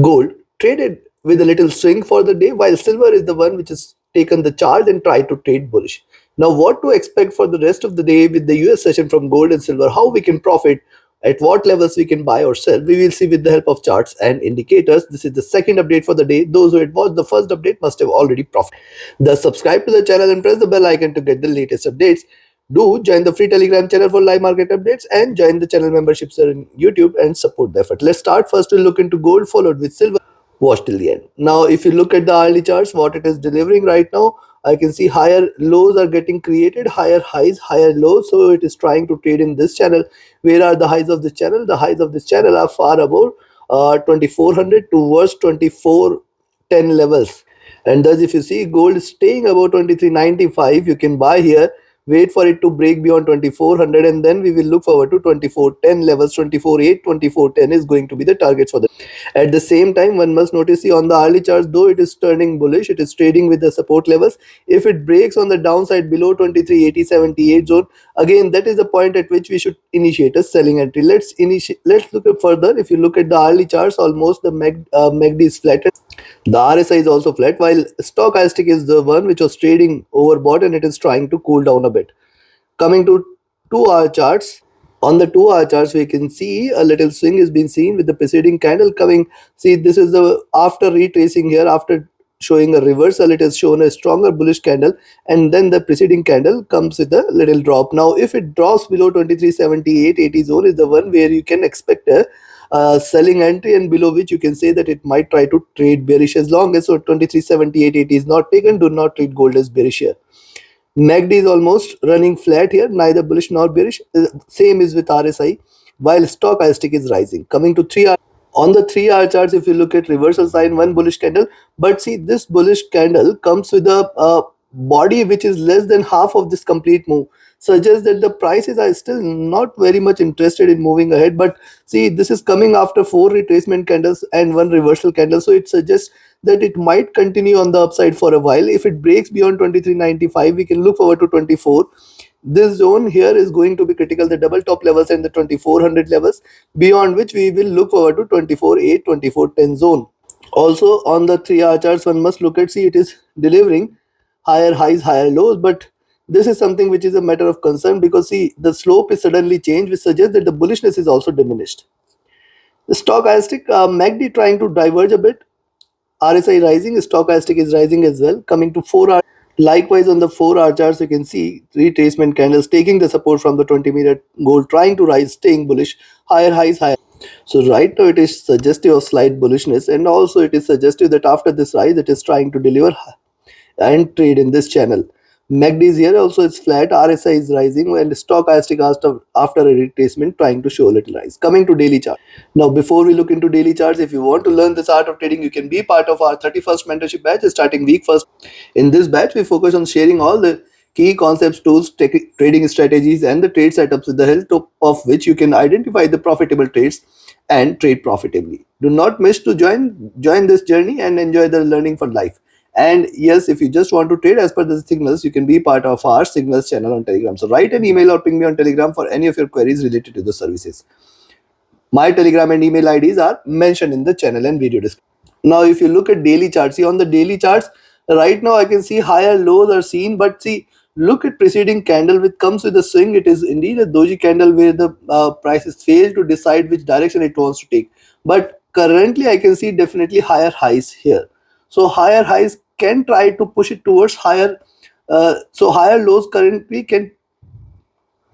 Gold traded with a little swing for the day, while silver is the one which has taken the charge and tried to trade bullish. Now, what to expect for the rest of the day with the US session from gold and silver, how we can profit, at what levels we can buy or sell, we will see with the help of charts and indicators. This is the second update for the day. Those who had watched the first update must have already profited. Thus, subscribe to the channel and press the bell icon to get the latest updates. Do join the free Telegram channel for live market updates and join the channel memberships on YouTube and support the effort. Let's start. First, we'll look into gold, followed with silver. Watch till the end. Now, if you look at the hourly charts, what it is delivering right now, I can see higher lows are getting created, higher highs, higher lows. So it is trying to trade in this channel. Where are the highs of this channel? The highs of this channel are far above 2400 towards 2410 levels. And thus, if you see gold is staying above 2395, you can buy here. Wait for it to break beyond 2400, and then we will look forward to 2410 levels. 24.8, 2410 is going to be the targets for the. At the same time, one must notice, see, on the hourly charts, though it is turning bullish, it is trading with the support levels. If it breaks on the downside below 23.8078 zone, again that is the point at which we should initiate a selling entry. Let's look at further. If you look at the hourly charts, almost the MACD is flat. The RSI is also flat, while stochastic is the one which was trading overbought and it is trying to cool down a bit. Coming to 2 hour charts, on the 2 hour charts we can see a little swing is being seen with the preceding candle coming. See, this is the after retracing here, after showing a reversal, it has shown a stronger bullish candle, and then the preceding candle comes with a little drop. Now, if it drops below 23.7880 zone is the one where you can expect a selling entry, and below which you can say that it might try to trade bearish. As long as 23.7880 is not taken, do not treat gold as bearish here. MACD is almost running flat here, neither bullish nor bearish. Same is with RSI, while stochastic is rising. Coming to 3 hour. On the 3 hour charts, if you look at reversal sign, one bullish candle, but see, this bullish candle comes with a body which is less than half of this complete move, suggests that the prices are still not very much interested in moving ahead. But see, this is coming after 4 retracement candles and 1 reversal candle, so it suggests that it might continue on the upside for a while. If it breaks beyond 23.95, we can look forward to 24. This zone here is going to be critical, the double top levels and the 2400 levels, beyond which we will look forward to 24.8, 24.10 zone. Also, on the 3 hour charts, one must look at, see, it is delivering higher highs, higher lows, but this is something which is a matter of concern, because see, the slope is suddenly changed, which suggests that the bullishness is also diminished. The stochastic MACD trying to diverge a bit, RSI rising, stochastic is rising as well. Coming to 4 hour, likewise on the 4 hour charts, you can see retracement candles taking the support from the 20-minute gold, trying to rise, staying bullish, higher highs, higher. So right now it is suggestive of slight bullishness, and also it is suggestive that after this rise, it is trying to deliver and trade in this channel. MACD is here also, it's flat, RSI is rising, and stochastic after a retracement trying to show a little rise. Coming to daily chart. Now, before we look into daily charts, if you want to learn this art of trading, you can be part of our 31st mentorship batch starting week 1st. In this batch, we focus on sharing all the key concepts, tools, trading strategies, and the trade setups with the help of which you can identify the profitable trades and trade profitably. Do not miss to join this journey and enjoy the learning for life. And yes, if you just want to trade as per the signals, you can be part of our signals channel on Telegram. So write an email or ping me on Telegram for any of your queries related to the services. My Telegram and email IDs are mentioned in the channel and video description. Now, if you look at daily charts, see, on the daily charts, right now I can see higher lows are seen, but see, look at preceding candle which comes with a swing. It is indeed a doji candle where the prices fail to decide which direction it wants to take. But currently I can see definitely higher highs here. So higher highs can try to push it towards higher. So higher lows currently can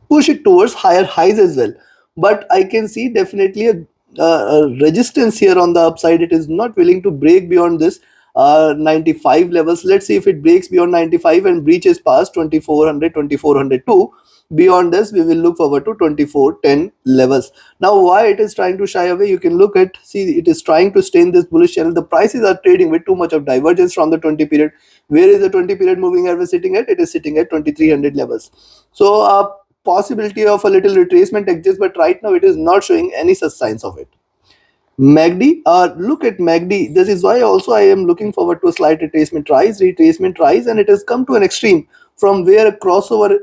push it towards higher highs as well. But I can see definitely a resistance here on the upside. It is not willing to break beyond this 95 levels. Let's see if it breaks beyond 95 and breaches past 2400, 2402. Beyond this, we will look forward to 2410 levels. Now, why it is trying to shy away, you can look at, see, it is trying to stay in this bullish channel. The prices are trading with too much of divergence from the 20 period. Where is the 20 period moving average sitting at? It is sitting at 2300 levels. So possibility of a little retracement exists, but right now it is not showing any such signs of it. MACD, look at MACD. This is why also I am looking forward to a slight retracement rise, and it has come to an extreme from where a crossover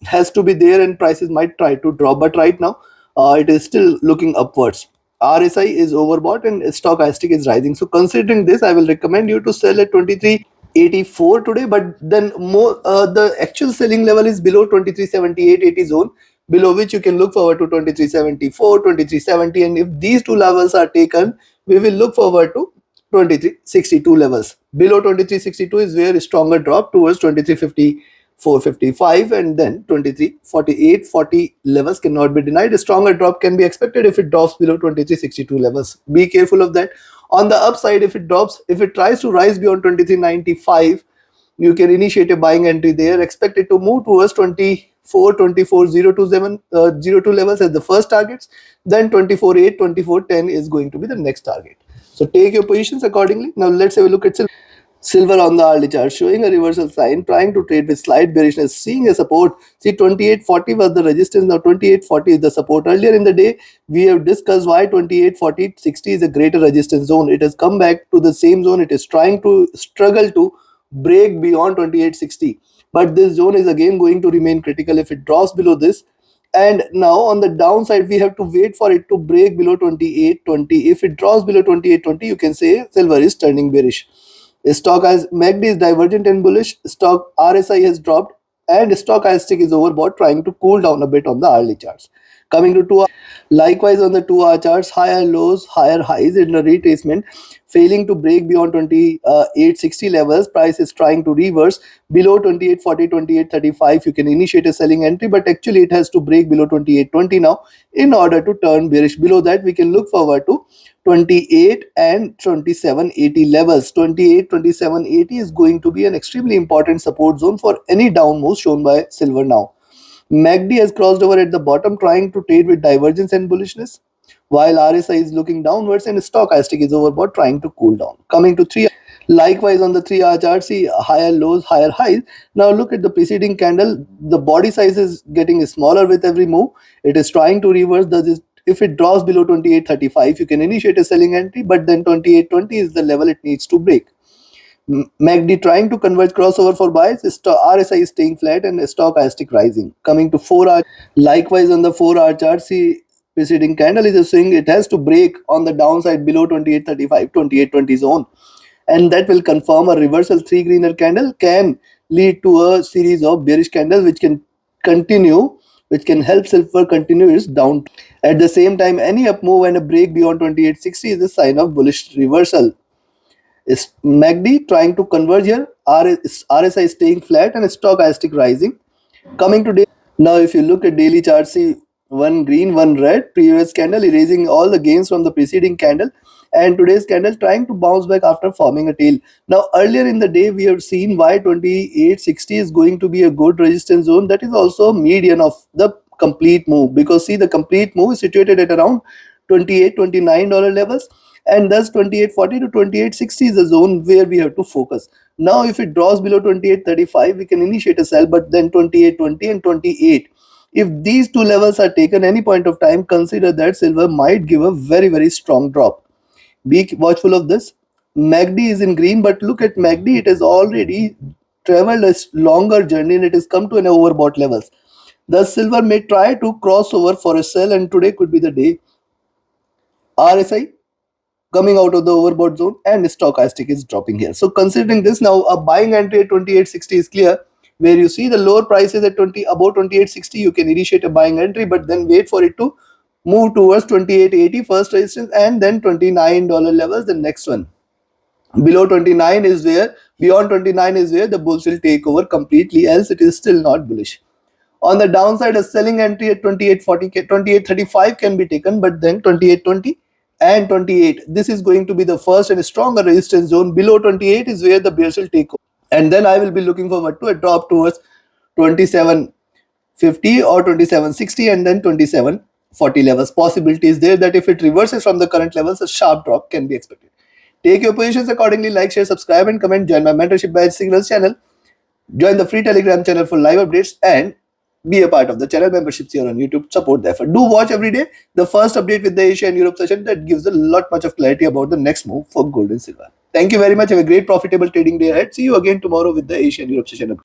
has to be there and prices might try to drop. But right now, it is still looking upwards. RSI is overbought and stochastic is rising. So considering this, I will recommend you to sell at 2384 today, but then more the actual selling level is below 2378-80 zone, below which you can look forward to 2374, 2370, and if these two levels are taken, we will look forward to 2362 levels. Below 2362 is where a stronger drop towards 2350, 455, and then 2348, 40 levels cannot be denied. A stronger drop can be expected if it drops below 2362 levels. Be careful of that. On the upside, if it tries to rise beyond 2395, you can initiate a buying entry there. Expect it to move towards 24,027 levels as the first targets. Then 24.8, 24.10 is going to be the next target. So take your positions accordingly. Now let's have a look at silver. Silver on the hourly chart showing a reversal sign, trying to trade with slight bearishness, seeing a support. See, 2840 was the resistance, now 2840 is the support. Earlier in the day, we have discussed why 2840 60 is a greater resistance zone. It has come back to the same zone. It is trying to struggle to break beyond 2860. But this zone is again going to remain critical if it drops below this. And now on the downside, we have to wait for it to break below 2820. If it drops below 2820, you can say silver is turning bearish. Stock as MACD is divergent and bullish. Stock RSI has dropped and stochastic is overbought, trying to cool down a bit on the hourly charts. Coming to 2 hour, likewise on the 2 hour charts, higher lows, higher highs in the retracement, failing to break beyond 2860 levels. Price is trying to reverse below 2840, 2835. You can initiate a selling entry, but actually it has to break below 2820 now in order to turn bearish. Below that, we can look forward to 28 and 2780 levels. 28, 2780 is going to be an extremely important support zone for any down move shown by silver now. MACD has crossed over at the bottom, trying to trade with divergence and bullishness, while RSI is looking downwards and stochastic is overbought, trying to cool down. Coming to 3 hour, likewise on the 3 hour chart, see higher lows, higher highs. Now look at the preceding candle. The body size is getting smaller with every move. It is trying to reverse. If it drops below 2835, you can initiate a selling entry, but then 2820 is the level it needs to break. MACD trying to converge crossover for buys. RSI is staying flat and stochastic rising. Coming to 4 hour, likewise on the 4 hour chart, see preceding candle is a swing. It has to break on the downside below 2835, 2820 zone, and that will confirm a reversal. 3 greener candle can lead to a series of bearish candles which can continue, which can help silver continue its down. At the same time, any up move and a break beyond 2860 is a sign of bullish reversal. Is MACD trying to converge here? RSI is staying flat and stochastic rising. Coming to day, now if you look at daily chart, see one green, one red. Previous candle erasing all the gains from the preceding candle, and today's candle trying to bounce back after forming a tail. Now earlier in the day, we have seen why 2860 is going to be a good resistance zone. That is also median of the complete move, because see the complete move is situated at around $28, $29 levels, and thus 2840 to 2860 is the zone where we have to focus. Now if it draws below 2835, we can initiate a sell, but then 2820 and 28, if these two levels are taken any point of time, consider that silver might give a very strong drop. Be watchful of this. MACD is in green, but look at MACD, it has already traveled a longer journey and it has come to an overbought levels. Thus silver may try to cross over for a sell, and today could be the day. RSI coming out of the overbought zone and stochastic is dropping here. So considering this, now a buying entry at 2860 is clear. Where you see the lower prices at about 2860, you can initiate a buying entry, but then wait for it to move towards 2880 first resistance, and then $29 levels the next one. Below 29 is where, beyond 29 is where the bulls will take over completely, else it is still not bullish. On the downside, a selling entry at 2840, 2835 can be taken, but then 2820 and 28. This is going to be the first and stronger resistance zone. Below 28 is where the bears will take over. And then I will be looking forward to a drop towards 2750 or 2760 and then 2740 levels. Possibility is there that if it reverses from the current levels, a sharp drop can be expected. Take your positions accordingly. Like, share, subscribe, and comment. Join my mentorship by Signals channel. Join the free Telegram channel for live updates and be a part of the channel memberships here on YouTube. Support the effort. Do watch every day the first update with the Asia and Europe session that gives a lot much of clarity about the next move for gold and silver. Thank you very much. Have a great profitable trading day ahead. See you again tomorrow with the Asia and Europe session.